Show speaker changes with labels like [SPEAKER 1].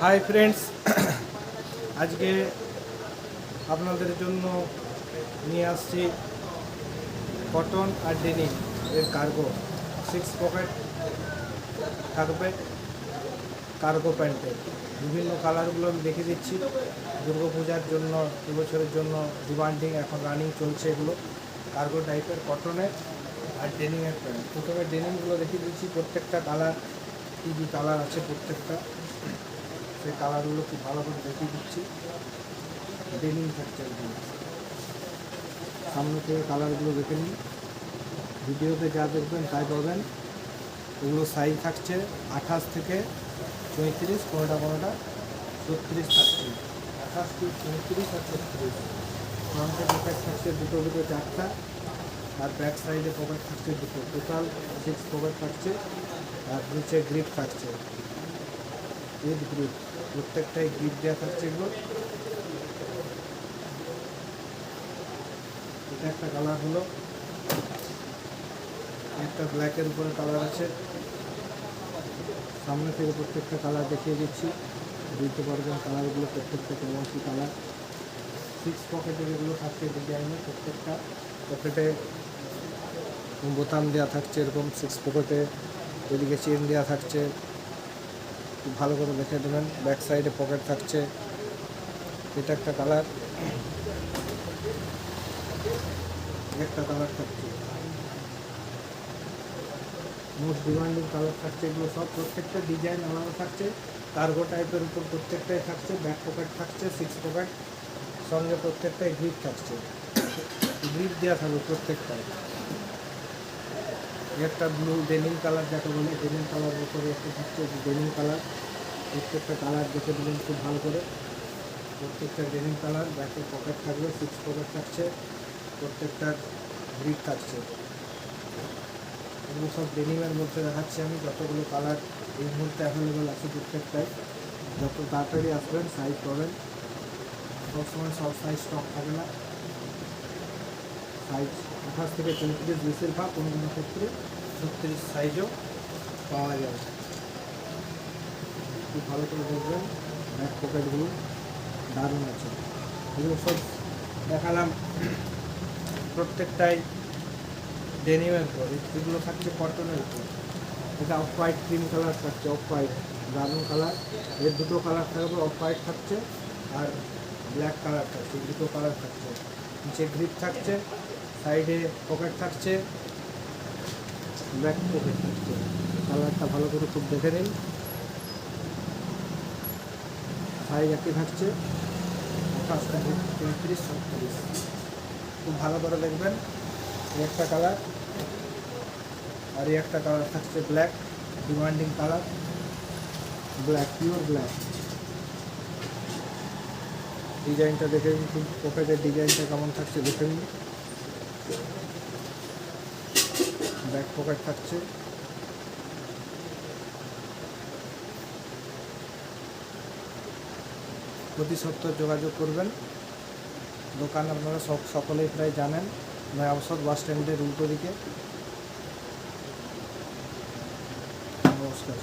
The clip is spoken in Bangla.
[SPEAKER 1] হাই ফ্রেন্ডস, আজকে আপনাদের জন্য নিয়ে আসছি কটন আর ডেনিম এর কার্গো 6 পকেট থাকবে। কার্গো প্যান্টের বিভিন্ন কালারগুলো আমি দেখে দিচ্ছি। দুর্গাপূজার জন্য, এবছরের জন্য ডিমান্ডিং এখন রানিং চলছে এগুলো। কার্গো টাইপের কটনের আর ডেনিমের প্যান্ট। প্রথমে ডেনিমগুলো দেখিয়ে দিচ্ছি, প্রত্যেকটা কালার কী কী কালার আছে প্রত্যেকটা, সেই কালারগুলো খুব ভালো করে দেখিয়ে দিচ্ছি। ডেনিম থাকছে একদম সামনে থেকে, কালারগুলো দেখে নিন। ভিডিওতে যা দেখবেন তাই পাবেন। এগুলো সাইজ থাকছে 28 থেকে 34, কোনোটা 36 থাকছে। 28 থেকে 34 আর 36। ফ্রন্টে পকেট থাকছে দুটো চারটা, আর ব্যাক সাইডে পকেট থাকছে দুটো, টোটাল 6 পকেট থাকছে। আর নিচে গ্রিপ থাকছে, উইথ গ্রিপ, প্রত্যেকটাই গ্রিপ দেওয়া থাকছে এগুলো। এটা একটা কালার হলো, একটা ব্ল্যাকের উপরে কালার আছে। সামনে থেকে প্রত্যেকটা কালার দেখিয়ে দিচ্ছি, বুঝতে পারবেন কালারগুলো প্রত্যেকটা কেমন কী কালার। 6 পকেটের এগুলো থাকছে ডিজাইনের, প্রত্যেকটা পকেটে বোতাম দেওয়া থাকছে এরকম 6 পকেটে। এদিকে চেন দেওয়া থাকছে, খুব ভালো করে দেখে দেবেন। ব্যাক সাইডে পকেট থাকছে। এটা একটা কালার, একটা কালার থাকছে। মোস্ট ডিমান্ডিং কালার থাকছে এগুলো সব, প্রত্যেকটা ডিজাইন আলাদা থাকছে। কার্গো টাইপের উপর প্রত্যেকটাই থাকছে। ব্যাক পকেট থাকছে 6 পকেট, সঙ্গে প্রত্যেকটাই গ্রিপ থাকছে, গ্রিপ দেওয়া থাকবে প্রত্যেকটাই। একটা ব্লু ডেনিম কালার যাকে বলে, ডেনিম কালারের উপরে একটা থাকছে ডেনিম কালার। প্রত্যেকটা কালার দেখে দেবেন খুব ভালো করে। প্রত্যেকটা ডেনিম কালার, ব্যাকে পকেট থাকবে, 6 পকেট থাকছে, প্রত্যেকটার গ্রিপ থাকছে। এগুলো সব ডেনিমের মধ্যে দেখাচ্ছি আমি। যতগুলো কালার এই মুহূর্তে অ্যাভেলেবেল আছে প্রত্যেকটাই, যত তাড়াতাড়ি আসবেন সাইজ পাবেন। সবসময় সব সাইজ স্টক থাকে না। সাইজ 28 থেকে 34 বেশিরভাগ, কোনো কোনো ক্ষেত্রে 36 সাইজও পাওয়া যাবে। খুব ভালো করে দেখবেন, ব্যাক পকেটগুলো দারুণ আছে। এগুলো সব দেখালাম, প্রত্যেকটাই ডেনিমের উপর। এগুলো থাকছে কটনের উপর। এটা অফ হোয়াইট ক্রিম কালার থাকছে, অফ হোয়াইট দারুণ কালার। এর দুটো কালার থাকবে, অফ হোয়াইট থাকছে আর ব্ল্যাক কালার থাকছে, দুটো কালার থাকছে। নিচে গ্রিপ থাকছে, সাইডে পকেট থাকছে, ব্যাক পকেট থাকছে। কালারটা ভালো করে খুব দেখে নিন। সাইজ একই থাকছে 28 থেকে 33, 36। খুব ভালো করে দেখবেন। এই একটা কালার, আর এই একটা কালার থাকছে black, demanding colour, black, pure black. ডিজাইনটা দেখে নিন, খুব পকেটের ডিজাইনটা কেমন থাকছে দেখে নিন। ব্যাক পকেট থাকছে। প্রতি সপ্তাহ যোগাযোগ করবেন। দোকান আপনারা সকলেই প্রায় জানেন, নয়াবসর বাস স্ট্যান্ডের উল্টো দিকে। নমস্কার।